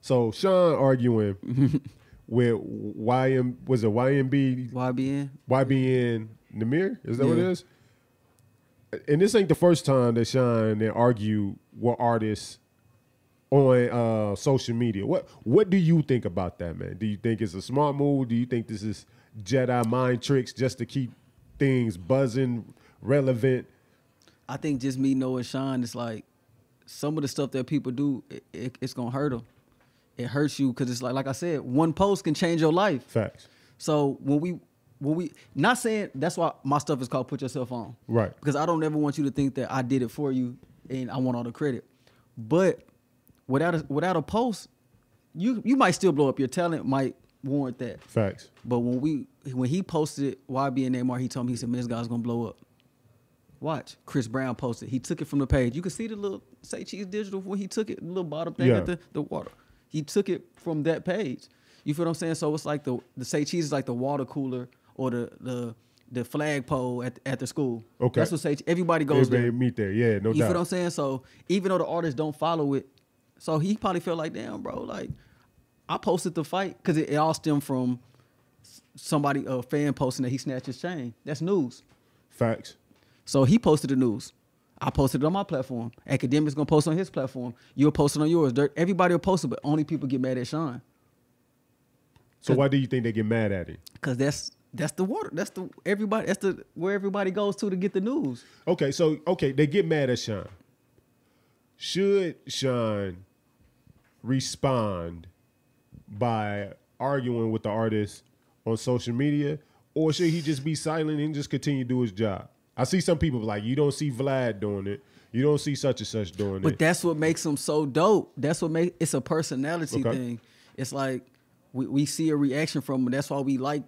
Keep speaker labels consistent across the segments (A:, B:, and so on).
A: So Sean arguing with YMB? YBN Namir? Is that what it is? And this ain't the first time that Sean and argue with artists on social media. What do you think about that, man? Do you think it's a smart move? Do you think this is Jedi mind tricks just to keep things buzzing, relevant?
B: I think just me knowing Sean, it's like some of the stuff that people do, it's gonna hurt them. It hurts you because it's like I said, one post can change your life.
A: Facts.
B: So when we not saying that's why my stuff is called Put Yourself On.
A: Right.
B: Because I don't ever want you to think that I did it for you and I want all the credit. But without a post, you might still blow up. Your talent might warrant that.
A: Facts.
B: But when he posted it, YB and Neymar, he told me, he said, man, this guy's gonna blow up. Watch. Chris Brown posted. He took it from the page. You can see the little Say Cheese Digital when he took it, the little bottom thing at the water. He took it from that page. You feel what I'm saying? So it's like the Say Cheese is like the water cooler or the flagpole at the school. Okay. That's what Say Cheese. Everybody goes there.
A: Meet there. Yeah, no doubt.
B: You feel what I'm saying? So even though the artists don't follow it, so he probably felt like, damn, bro, like I posted the fight because it all stemmed from somebody, a fan posting that he snatched his chain. That's news.
A: Facts.
B: So he posted the news. I posted it on my platform. Academic's gonna post on his platform. You'll post it on yours. Everybody will post it, but only people get mad at Sean.
A: So why do you think they get mad at it?
B: Because that's the water. That's where everybody goes to get the news.
A: Okay, so they get mad at Sean. Should Sean respond by arguing with the artist on social media, or should he just be silent and just continue to do his job? I see some people like, you don't see Vlad doing it. You don't see such and such doing it.
B: But that's what makes him so dope. That's what makes it's a personality thing. It's like we see a reaction from him. That's why we like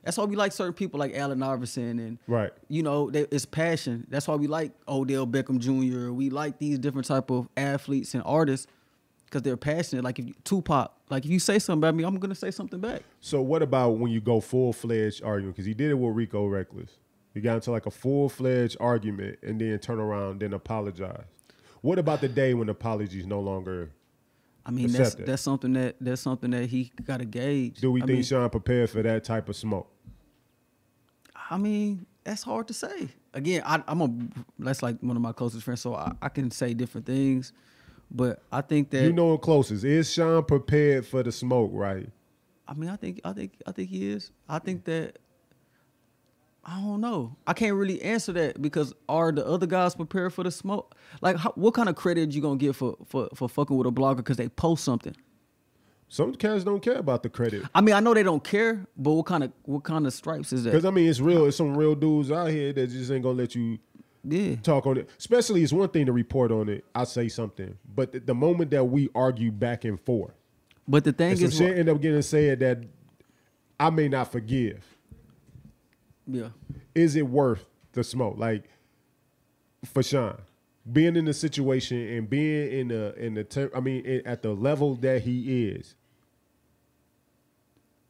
B: certain people like Allen Iverson and it's passion. That's why we like Odell Beckham Jr. We like these different type of athletes and artists because they're passionate. Like Tupac, like if you say something about me, I'm gonna say something back.
A: So what about when you go full-fledged arguing? Because he did it with Rico Reckless. You got into like a full-fledged argument and then turn around, then apologize. What about the day when apologies no longer?
B: I mean, that's something that he got to gauge.
A: Do we think Sean prepared for that type of smoke?
B: I mean, that's hard to say. Again, that's like one of my closest friends, so I can say different things. But I think that
A: him closest. Is Sean prepared for the smoke? Right.
B: I mean, I think he is. I think that. I don't know. I can't really answer that because are the other guys prepared for the smoke? Like, what kind of credit you gonna get for fucking with a blogger because they post something?
A: Some cats don't care about the credit.
B: I mean, I know they don't care, but what kind of stripes is that?
A: Because I mean, it's real. It's some real dudes out here that just ain't gonna let you talk on it. Especially, it's one thing to report on it. I say something, but the moment that we argue back and forth,
B: but the thing is,
A: shit end up getting said that I may not forgive.
B: Yeah.
A: Is it worth the smoke? Like for Sean, being in the situation and being at the level that he is.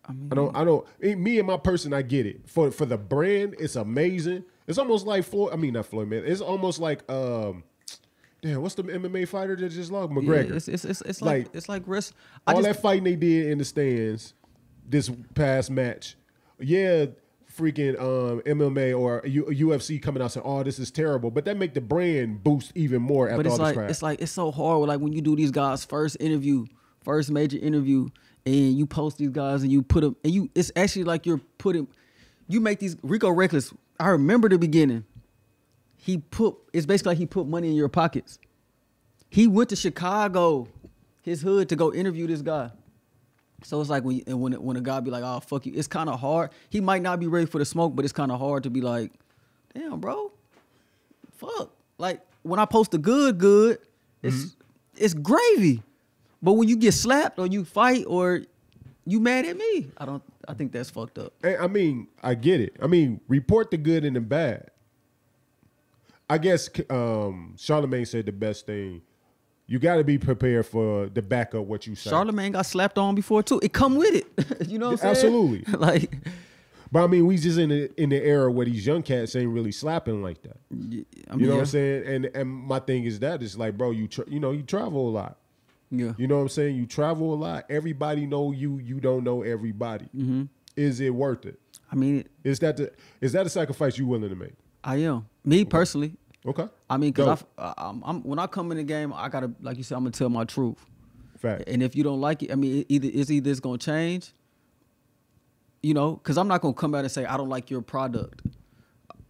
A: I don't. Me and my person, I get it. For the brand, it's amazing. It's almost like not Floyd, man. It's almost like damn, what's the MMA fighter that just lost? McGregor.
B: Yeah, it's like wrestling.
A: That fighting they did in the stands, this past match. Yeah. Freaking MMA or UFC coming out saying, "Oh, this is terrible," but that make the brand boost even more after all this crap.
B: It's so hard. Like when you do these guys' first major interview, and you post these guys and you put them, and it's actually like you make these Rico Reckless. I remember the beginning. It's basically like he put money in your pockets. He went to Chicago, his hood, to go interview this guy. So it's like when a guy be like, "Oh, fuck you," it's kind of hard. He might not be ready for the smoke, but it's kind of hard to be like, "Damn, bro, fuck." Like when I post the good, it's gravy. But when you get slapped or you fight or you mad at me, I think that's fucked up.
A: I mean, I get it. I mean, report the good and the bad. I guess Charlamagne said the best thing. You got to be prepared for the back up what you say.
B: Charlamagne got slapped on before too. It come with it. You know what I'm
A: saying?
B: Absolutely.
A: But I mean, we just in the era where these young cats ain't really slapping like that. You know what I'm saying? And my thing is that it's like, bro, you travel a lot.
B: Yeah.
A: You know what I'm saying? You travel a lot. Everybody know you. You don't know everybody.
B: Mm-hmm.
A: Is it worth it?
B: I mean,
A: Is that a sacrifice you willing to make?
B: I am. Me personally.
A: Okay.
B: I mean, because I'm when I come in the game, I gotta, like you said, I'm gonna tell my truth.
A: Fact.
B: And if you don't like it, I mean, either it's gonna change. You know, because I'm not gonna come out and say I don't like your product.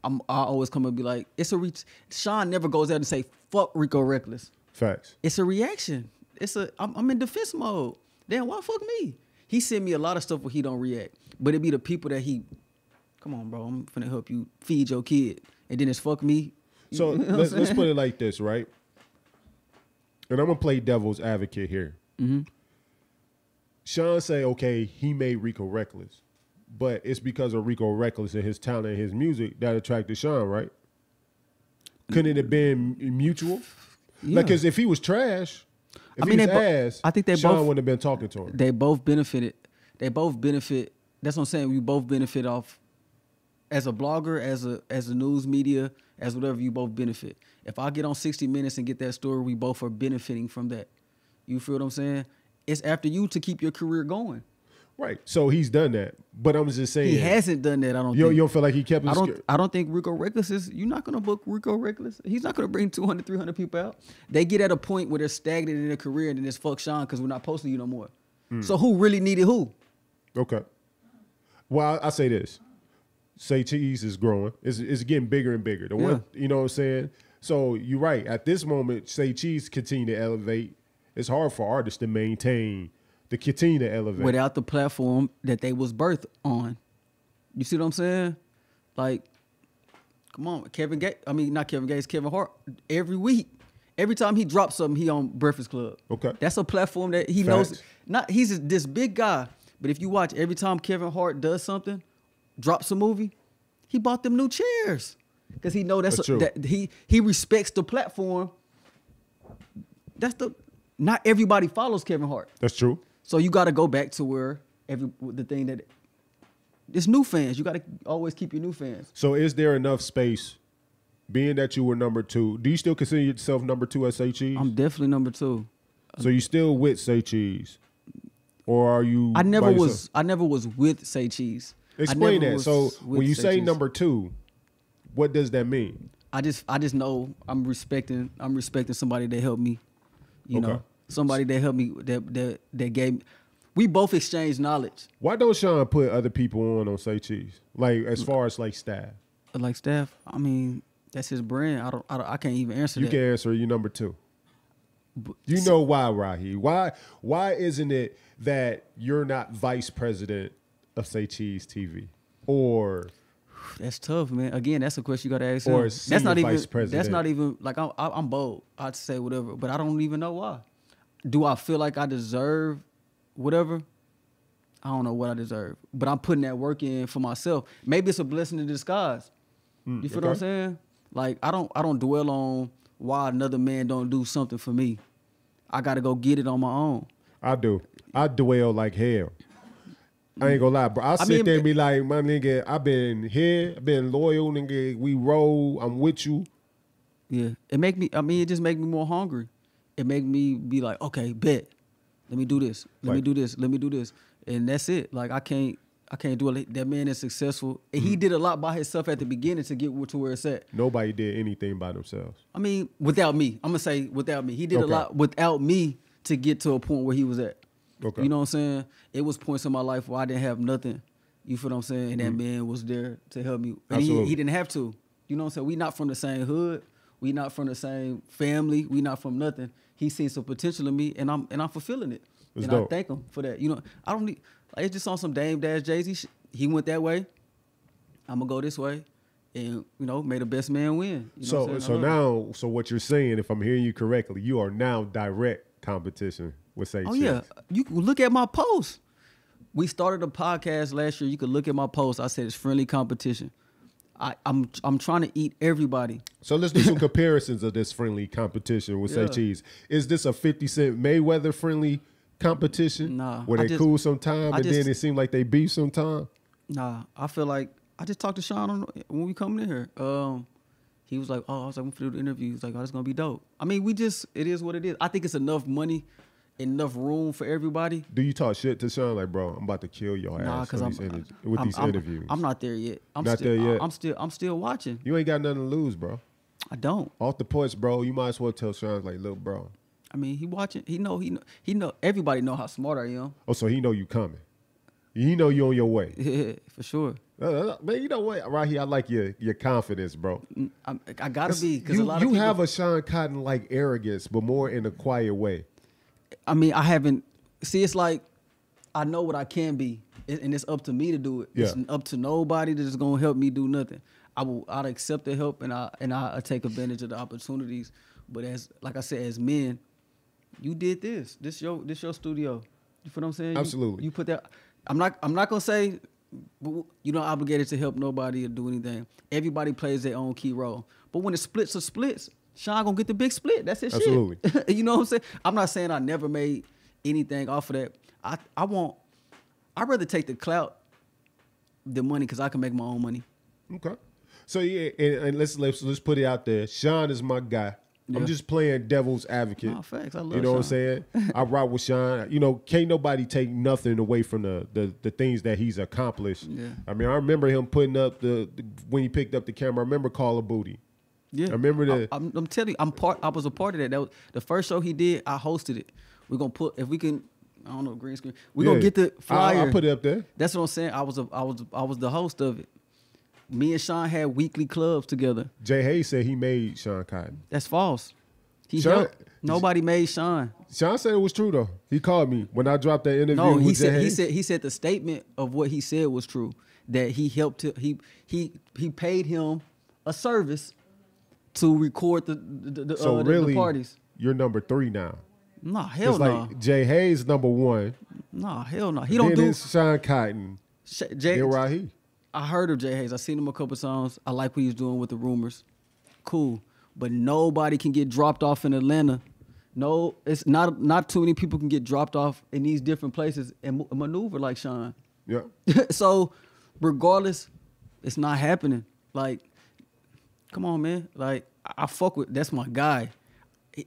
B: I always come and be like, it's a Sean never goes out and say fuck Rico Reckless.
A: Facts.
B: It's a reaction. I'm in defense mode. Damn, why fuck me? He send me a lot of stuff where he don't react, but it be the people that come on, bro, I'm finna help you feed your kid, and then it's fuck me.
A: So let's put it like this, right? And I'm gonna play devil's advocate here.
B: Mm-hmm.
A: Sean say, okay, he made Rico Reckless, but it's because of Rico Reckless and his talent and his music that attracted Sean, right? Couldn't it have been mutual?
B: Yeah.
A: Like, cause if he was trash, if he was ass,
B: I think
A: Sean wouldn't have been talking to him.
B: They both benefited. They both benefit. That's what I'm saying. We both benefit off as a blogger, as a news media, as whatever. You both benefit. If I get on 60 Minutes and get that story, we both are benefiting from that. You feel what I'm saying? It's after you to keep your career going.
A: Right. So he's done that. But I'm just saying.
B: He hasn't done that, I don't think.
A: You don't feel like he kept his...
B: I don't think Rico Reckless is... You're not going to book Rico Reckless. He's not going to bring 200, 300 people out. They get at a point where they're stagnant in their career and then it's fuck Sean because we're not posting you no more. So who really needed who?
A: Okay. Well, I say this. Say Cheese is growing. It's getting bigger and bigger. The one, you know what I'm saying? So you're right. At this moment, Say Cheese continue to elevate. It's hard for artists to maintain... to continue to elevate.
B: Without the platform that they was birthed on. You see what I'm saying? Like, come on, Kevin Hart, every week. Every time he drops something, he on Breakfast Club.
A: Okay.
B: That's a platform that he knows. He's this big guy, but if you watch, every time Kevin Hart does something, drops a movie, he bought them new chairs. Because he know that's
A: true.
B: That he respects the platform. Not everybody follows Kevin Hart.
A: That's true.
B: So you got to go back to where it's new fans. You got to always keep your new fans.
A: So is there enough space, being that you were number 2? Do you still consider yourself number 2 at Say Cheese?
B: I'm definitely number 2.
A: So you still with Say Cheese, or are you?
B: I never was with Say Cheese.
A: Explain that. So when you say number 2, what does that mean?
B: I just know I'm respecting somebody that helped me. You know. Somebody that helped me, that gave. We both exchanged knowledge.
A: Why don't Sean put other people on Say Cheese? Like as far as like staff.
B: Like staff, I mean, that's his brand. I can't even answer that.
A: You can answer. You number 2. You know why, Rahi? Why isn't it that you're not vice president of Say Cheese TV? Or
B: that's tough, man. Again, that's a question you got to ask
A: or
B: him. That's not even
A: vice president.
B: That's not even like I'm bold. I'd say whatever, but I don't even know why. Do I feel like I deserve whatever? I don't know what I deserve, but I'm putting that work in for myself. Maybe it's a blessing in disguise. You feel what I'm saying? Like I don't dwell on why another man don't do something for me. I got to go get it on my own.
A: I do. I dwell like hell. I ain't gonna lie, bro. I sit there and be like, my nigga, I've been here, I've been loyal, nigga. We roll. I'm with you.
B: Yeah, it just make me more hungry. It make me be like, okay, bet. Let me do this. Let me do this. And that's it. Like I can't do it. That man is successful. And he did a lot by himself at the beginning to get to where it's at.
A: Nobody did anything by themselves.
B: I mean, without me. I'm gonna say without me. He did a lot without me to get to a point where he was at.
A: Okay.
B: You know what I'm saying? It was points in my life where I didn't have nothing. You feel what I'm saying? And that man was there to help me. And he didn't have to. You know what I'm saying? We not from the same hood. We not from the same family. We not from nothing. He seen some potential in me, and I'm fulfilling it.
A: It's
B: and
A: dope.
B: I thank him for that. You know, I don't need like it's just on some Dame Dash Jay-Z. He went that way. I'm gonna go this way, and may the best man win. You know
A: so what you're saying, if I'm hearing you correctly, you are now direct competition with Say Cheese.
B: Oh yeah, you can look at my post. We started a podcast last year. You could look at my post. I said it's friendly competition. I'm trying to eat everybody.
A: So let's do some comparisons of this friendly competition with Say Cheese. Is this a 50 Cent Mayweather friendly competition?
B: Nah.
A: Where they cool sometime and then it seemed like they beef sometime?
B: Nah. I feel like I just talked to Sean when we coming in here. He was like, I'm gonna do the interview. He's like, it's gonna be dope. I mean, it is what it is. I think it's enough money enough room for everybody.
A: Do you talk shit to Sean like, bro, I'm about to kill your ass
B: Because
A: with these interviews?
B: I'm not there yet. I'm still watching.
A: You ain't got nothing to lose, bro.
B: I don't.
A: Off the porch, bro. You might as well tell Sean like, look, bro.
B: I mean, he watching. He know. Everybody know how smart I am.
A: Oh, so he know you coming. He know you on your way.
B: Yeah, for sure.
A: Man, you know what? Right here, I like your confidence, bro.
B: I gotta be, because a lot of
A: you
B: people
A: have a Sean Cotton like arrogance, but more in a quiet way.
B: I mean, I haven't. See, it's like I know what I can be, and it's up to me to do it.
A: Yeah.
B: It's up to nobody that's gonna help me do nothing. I'd accept the help, and I take advantage of the opportunities. But like I said, as men, you did this. This your studio. You feel what I'm saying?
A: Absolutely.
B: You put that. I'm not gonna say you're not obligated to help nobody or do anything. Everybody plays their own key role. But when it splits or splits, Sean gonna get the big split. That's his
A: Absolutely.
B: shit. You know what I'm saying? I'm not saying I never made anything off of that. I'd rather take the clout than money, because I can make my own money.
A: Okay. So yeah, and let's put it out there. Sean is my guy. Yeah. I'm just playing devil's advocate.
B: No, facts. I love
A: You know
B: Sean.
A: what I'm saying? I rock with Sean. You know, can't nobody take nothing away from the things that he's accomplished.
B: Yeah.
A: I mean, I remember him putting up when he picked up the camera. I remember Call of Booty.
B: Yeah.
A: I remember
B: I'm telling you, I was a part of that. That was the first show he did. I hosted it. We're gonna put, if we can, I don't know, green screen. We're gonna get the flyer.
A: I'll put it up there.
B: That's what I'm saying. I was the host of it. Me and Sean had weekly clubs together.
A: Jay Hayes said he made Sean Cotton.
B: That's false. He helped. Nobody made Sean.
A: Sean said it was true though. He called me when I dropped that interview.
B: No,
A: with Jay Hayes.
B: he said the statement of what he said was true. That he helped. He paid him a service to record the parties.
A: You're number 3 now.
B: Nah, hell
A: it's
B: no.
A: like Jay Hayes number 1.
B: Nah, hell no. He don't do.
A: It's Sean Cotton.
B: Then
A: RAHE.
B: I heard of Jay Hayes. I seen him a couple songs. I like what he's doing with the rumors. Cool. But nobody can get dropped off in Atlanta. No, it's not too many people can get dropped off in these different places and maneuver like Sean.
A: Yeah.
B: So, regardless, it's not happening. Like, come on, man. Like, I fuck with, that's my guy.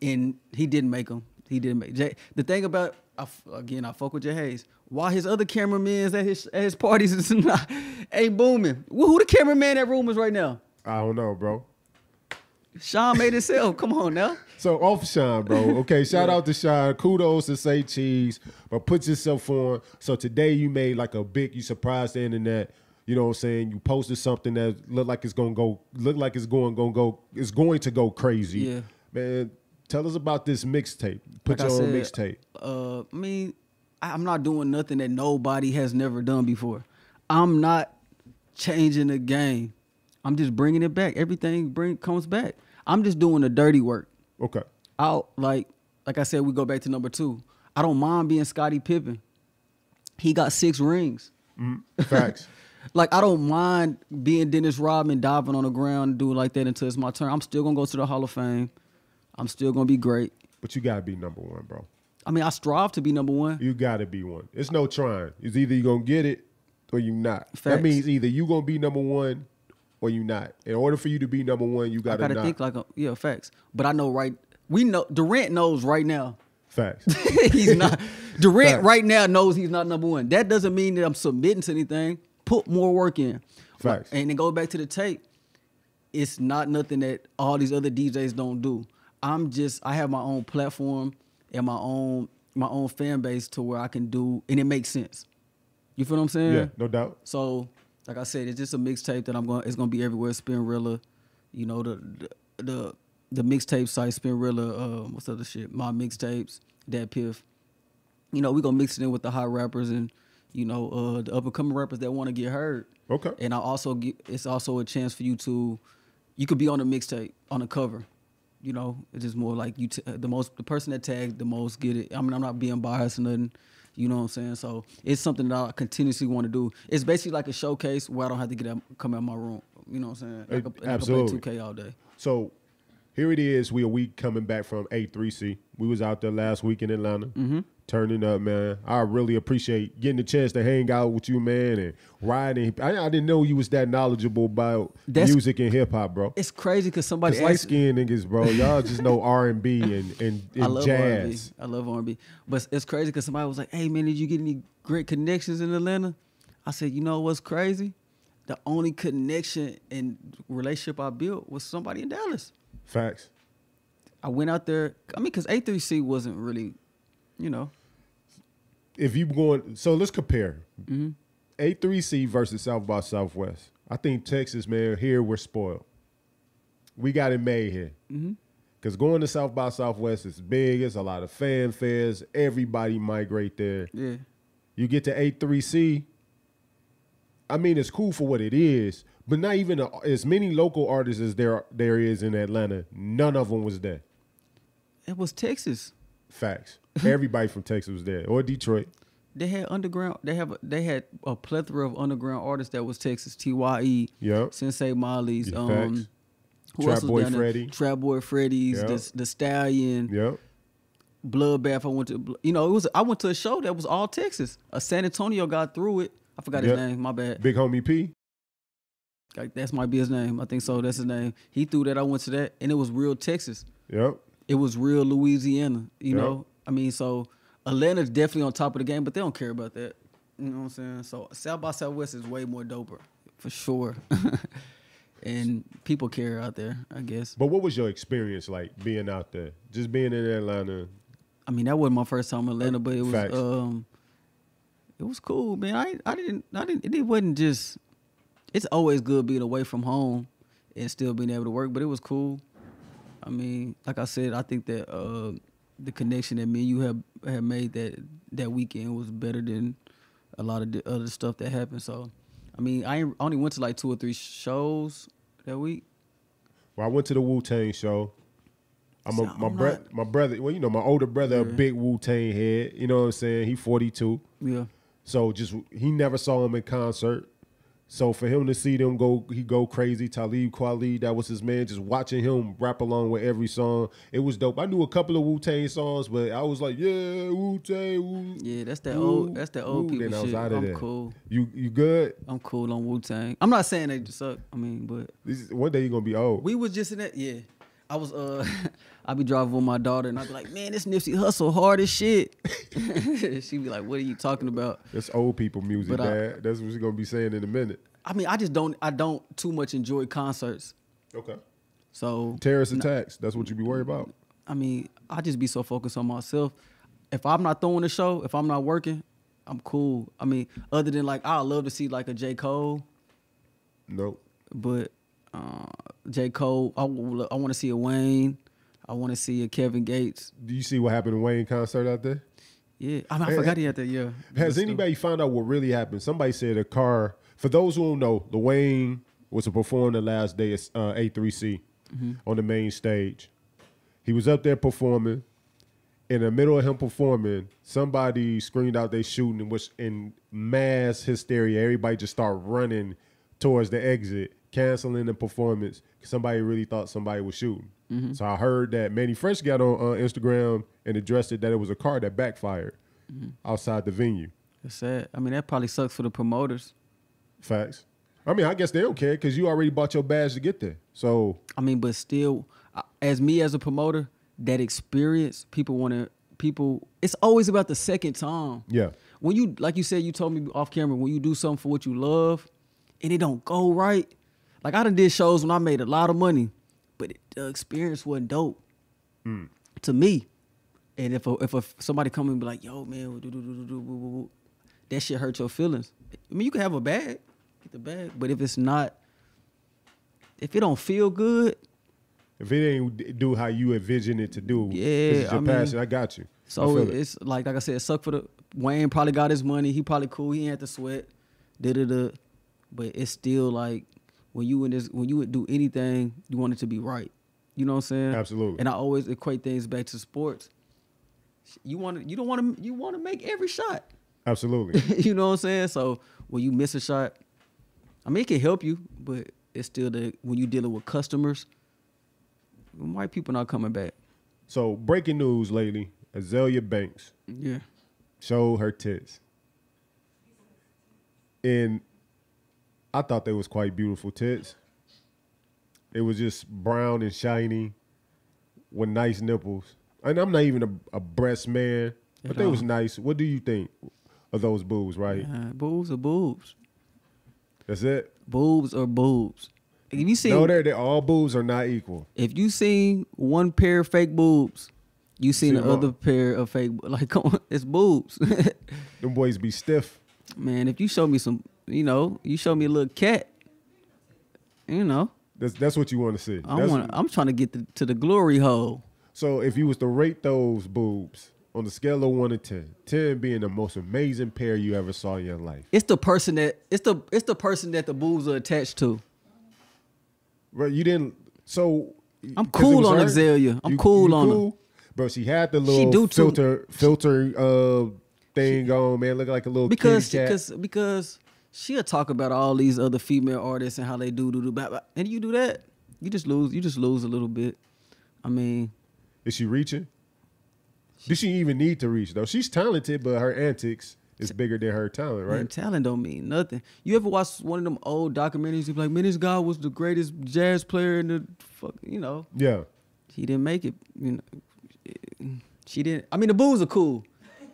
B: And he didn't make him. He didn't make Jay. The thing about, I fuck with Jay Hayes. Why his other cameramen at his parties is not, ain't booming? Who the cameraman at Rumors right now?
A: I don't know, bro.
B: Sean made himself. Come on now.
A: So off Sean, bro. Okay, shout out to Sean. Kudos to Say Cheese, but put yourself on. So today you made like you surprised the internet. You know what I'm saying? You posted something that looked like it's going to go crazy.
B: Yeah.
A: Man, tell us about this mixtape. Put
B: like
A: your own mixtape.
B: I mean, I'm not doing nothing that nobody has never done before. I'm not changing the game. I'm just bringing it back. Everything comes back. I'm just doing the dirty work.
A: Okay.
B: Like I said, we go back to number 2. I don't mind being Scottie Pippen. He got 6 rings.
A: Facts.
B: Like, I don't mind being Dennis Rodman, diving on the ground and doing like that until it's my turn. I'm still going to go to the Hall of Fame. I'm still going to be great.
A: But you got to be number 1, bro.
B: I mean, I strive to be number 1.
A: You got to be one. It's no trying. It's either you're going to get it or you not.
B: Facts.
A: That means either you going to be number 1 or you not. In order for you to be number 1, you got to not.
B: I got to think like facts. But I know Durant knows right now.
A: Facts.
B: He's not. Durant
A: Facts.
B: right now knows he's not number 1. That doesn't mean that I'm submitting to anything. Put more work in.
A: Facts.
B: And then go back to the tape. It's not nothing that all these other DJs don't do. I have my own platform and my own fan base to where I can do, and it makes sense. You feel what I'm saying?
A: Yeah, no doubt.
B: So, like I said, it's just a mixtape that it's gonna be everywhere. Spinrilla, you know, the mixtape site, Spinrilla, what's the other shit? My Mixtapes, Dat Piff. You know, we gonna mix it in with the hot rappers and, you know, the up and coming rappers that want to get heard.
A: Okay.
B: And it's also a chance for you could be on the mixtape, on the cover. You know, it's just more like the person that tagged the most get it. I mean, I'm not being biased or nothing. You know what I'm saying? So it's something that I continuously want to do. It's basically like a showcase where I don't have to come out of my room. You know what I'm saying? I can play
A: Absolutely.
B: 2K all day.
A: So here it is. We a week coming back from A3C. We was out there last week in Atlanta, turning up, man. I really appreciate getting the chance to hang out with you, man, and riding. I didn't know you was that knowledgeable about music and hip hop, bro.
B: It's crazy because somebody
A: light skinned niggas, bro. Y'all just know R&B and
B: I love
A: jazz.
B: R&B. I love R&B, but it's crazy because somebody was like, "Hey, man, did you get any great connections in Atlanta?" I said, "You know what's crazy? The only connection and relationship I built was somebody in Dallas."
A: Facts.
B: I went out there. I mean, because A3C wasn't really, you know.
A: If you going, so let's compare A3C versus South by Southwest. I think Texas, man, here we're spoiled. We got it made here. Because going to South by Southwest is big. It's a lot of fanfares. Everybody migrate there.
B: Yeah.
A: You get to A3C. I mean, it's cool for what it is, but not even as many local artists as there is in Atlanta. None of them was there.
B: It was Texas.
A: Facts. Everybody from Texas was there, or Detroit.
B: They had underground. They had a plethora of underground artists that was Texas. TYE.
A: Yep.
B: Sensei Molly's.
A: Facts.
B: Who
A: Trap
B: else was
A: Boy
B: down there?
A: Freddy.
B: Trap Boy Freddy's.
A: Yep.
B: The Stallion.
A: Yep.
B: Bloodbath. I went to. You know, I went to a show that was all Texas. A San Antonio got through it. I forgot his name. My bad.
A: Big Homie P.
B: Like, that might be his name. I think so. That's his name. He threw that. I went to that, and it was real Texas.
A: Yep.
B: It was real Louisiana. You know. I mean, so Atlanta's definitely on top of the game, but they don't care about that. You know what I'm saying? So South by Southwest is way more doper, for sure. And people care out there, I guess.
A: But what was your experience like being out there? Just being in Atlanta?
B: I mean, that wasn't my first time in Atlanta, but it was
A: Facts.
B: It was cool, man. I didn't it wasn't just, it's always good being away from home and still being able to work, but it was cool. I mean, like I said, I think that the connection that me and you have made that weekend was better than a lot of the other stuff that happened. So, I mean, I only went to like 2 or 3 shows that week.
A: Well, I went to the Wu-Tang show. My brother, well, you know, my older brother, a big Wu-Tang head. You know what I'm saying? He 42.
B: Yeah.
A: So he never saw him in concert. So for him to see them go crazy. Talib Kweli, that was his man. Just watching him rap along with every song, it was dope. I knew a couple of Wu-Tang songs, but I was like, yeah, Wu-Tang, Wu.
B: Yeah, that's that old people
A: then I was
B: shit.
A: out of
B: I'm
A: there.
B: cool.
A: You good?
B: I'm cool on Wu-Tang. I'm not saying they just suck. I mean, but
A: One day you're gonna be old.
B: we was just in that. Yeah, I was. I be driving with my daughter, and I be like, man, this Nipsey Hussle hard as shit. She be like, what are you talking about?
A: That's old people music,
B: But
A: Dad. That's what she's gonna be saying in a minute.
B: I mean, I don't too much enjoy concerts.
A: Okay.
B: So
A: Terrorist attacks. That's what you be worried about.
B: I mean, I just be so focused on myself. If I'm not throwing a show, if I'm not working, I'm cool. I mean, other than like, I love to see like a J. Cole.
A: Nope.
B: But J. Cole, I want to see a Wayne. I want to see a Kevin Gates.
A: Do you see what happened in Wayne concert out there?
B: Yeah, I mean, I forgot he had that. Yeah.
A: Has anybody found out what really happened? Somebody said a car. For those who don't know, Lil Wayne was to perform the last day of A3C on the main stage. He was up there performing. In the middle of him performing, somebody screamed out they shooting, and was in mass hysteria. Everybody just started running towards the exit, canceling the performance. Somebody really thought somebody was shooting. So I heard that Manny Fresh got on Instagram and addressed it that it was a car that backfired outside the venue.
B: It's sad. I mean, that probably sucks for the promoters.
A: Facts. I mean, I guess they don't care because you already bought your badge to get there. So
B: I mean, but still, as a promoter, that experience, it's always about the second time.
A: yeah,
B: When you, like you said, you told me off camera, when you do something for what you love and it don't go right. Like, I done did shows when I made a lot of money, but the experience wasn't dope to me. And if somebody come and be like, yo, man, that shit hurt your feelings. I mean, you can have a bag, get the bag, but if it don't feel good.
A: if it ain't do how you envision it to do,
B: Yeah,
A: this is your passion. I got you.
B: So it's like I said, it sucked for the Wayne probably got his money. He probably cool. He ain't had to sweat. But it's still like when you would do anything, you want it to be right. You know what I'm saying?
A: Absolutely.
B: And I always equate things back to sports. You want to make every shot.
A: Absolutely.
B: You know what I'm saying? So when you miss a shot, I mean, it can help you, but it's still when you dealing with customers, White people not coming back.
A: So breaking news lately: Azealia Banks showed her tits, and I thought they was quite beautiful tits. It was just brown and shiny with nice nipples. And I'm not even a breast man, but they was nice. What do you think of those boobs, right?
B: Boobs are boobs.
A: That's it?
B: Boobs are boobs. If you see,
A: no, they're all boobs are not equal.
B: If you seen one pair of fake boobs, you seen the other pair of fake. Like, come on, it's boobs.
A: Them boys be stiff.
B: Man, if you show me some, you show me a little cat,
A: That's what you want to see.
B: I'm trying to get to the glory hole.
A: So if you was to rate those boobs on the scale of 1 to 10, 10 being the most amazing pair you ever saw in your life,
B: it's the person that the boobs are attached to.
A: Right, you didn't. So
B: I'm cool on Azealia. I'm cool on her.
A: Bro, she had the little filter thing on, man. Look like a little kitty cat.
B: Because she'll talk about all these other female artists and how they do, and you do that, you just lose a little bit. I mean,
A: is she reaching? Does she even need to reach though? She's talented, but her antics is bigger than her talent, right?
B: Man, talent don't mean nothing. You ever watch one of them old documentaries? You be like, man, this guy was the greatest jazz player in the
A: Yeah.
B: He didn't make it. She didn't. I mean, the boobs are cool.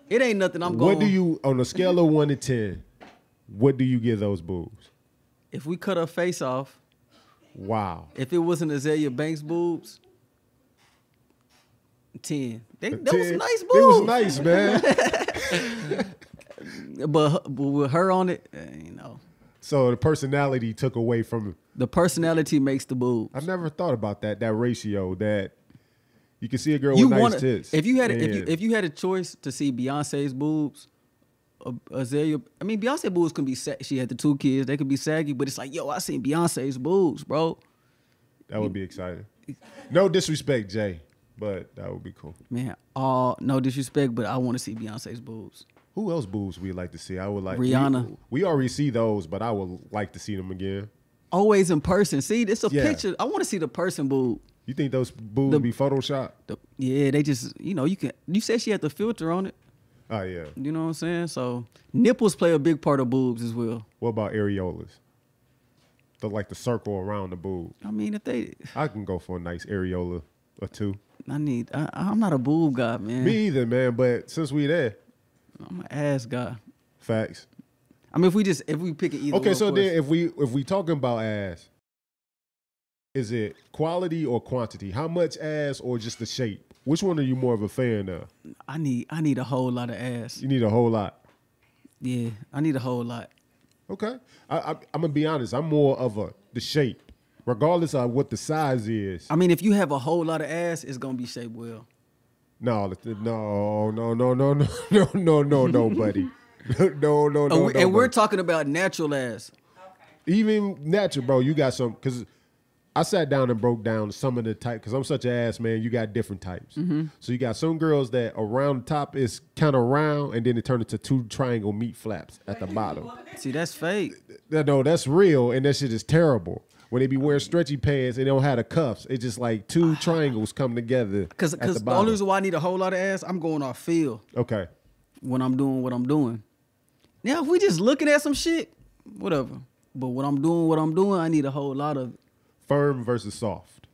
B: It ain't nothing I'm going.
A: What do you, on a scale of 1 to 10, what do you give those boobs?
B: If we cut her face off.
A: Wow.
B: If it wasn't Azealia Banks boobs, 10. That was nice boobs.
A: It was nice, man.
B: But with her on it,
A: So the personality took away from
B: the personality makes the boobs.
A: I never thought about that ratio that you can see a girl with nice tits.
B: If you had a choice to see Beyonce's boobs, Azealia, I mean Beyonce boobs can be she had the 2 kids, they could be saggy, but it's like, yo, I seen Beyonce's boobs, bro.
A: That would be exciting. No disrespect, Jay, but that would be cool.
B: Man, no disrespect, but I want to see Beyonce's boobs.
A: Who else boobs we'd like to see? I would like
B: Rihanna.
A: We already see those, but I would like to see them again.
B: Always in person. See, it's a picture. I want to see the person boob.
A: You think those boobs be photoshopped?
B: Yeah, they just, you said she had the filter on it.
A: Oh, yeah.
B: You know what I'm saying? So nipples play a big part of boobs as well.
A: What about areolas? The circle around the boob.
B: I mean,
A: I can go for a nice areola or 2.
B: I'm not a boob guy, man.
A: Me either, man, but since we there.
B: I'm an ass guy.
A: Facts.
B: I mean, if we pick it either.
A: Okay, so then if we talking about ass, is it quality or quantity? How much ass or just the shape? Which one are you more of a fan of?
B: I need a whole lot of ass.
A: You need a whole lot.
B: Yeah, I need a whole lot.
A: Okay, I'm gonna be honest. I'm more of the shape, regardless of what the size is.
B: I mean, if you have a whole lot of ass, it's gonna be shaped well.
A: No, buddy. No,
B: and we're talking about natural ass.
A: Okay. Even natural, bro. You got some, because I sat down and broke down some of the type, because I'm such an ass, man. You got different types. Mm-hmm. So you got some girls that around the top is kind of round, and then it turned into 2 triangle meat flaps at the bottom.
B: See, that's fake.
A: No, that's real, and that shit is terrible. When they be wearing stretchy pants and they don't have the cuffs, it's just like 2 triangles come together. Because
B: the only reason why I need a whole lot of ass, I'm going off feel.
A: Okay.
B: When I'm doing what I'm doing. Now, if we just looking at some shit, whatever. But when I'm doing what I'm doing, I need a whole lot of it.
A: Firm versus soft.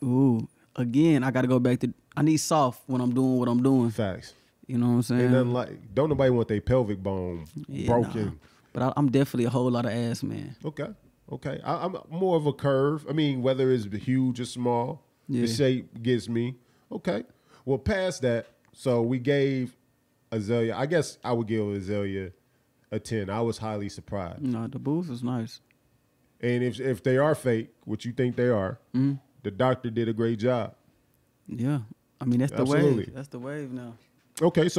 B: Ooh, again, I got to go back to, I need soft when I'm doing what I'm doing.
A: Facts.
B: You know what I'm saying?
A: And then don't nobody want their pelvic bone broken.
B: Nah. But I'm definitely a whole lot of ass, man.
A: Okay. I'm more of a curve. I mean, whether it's huge or small, the shape gets me. Okay. Well, past that, so we gave Azealia, I guess I would give Azealia a 10. I was highly surprised.
B: No, the boobs was nice.
A: And if they are fake, which you think they are, the doctor did a great job.
B: Yeah. I mean, that's the wave. That's the wave now.
A: Okay, so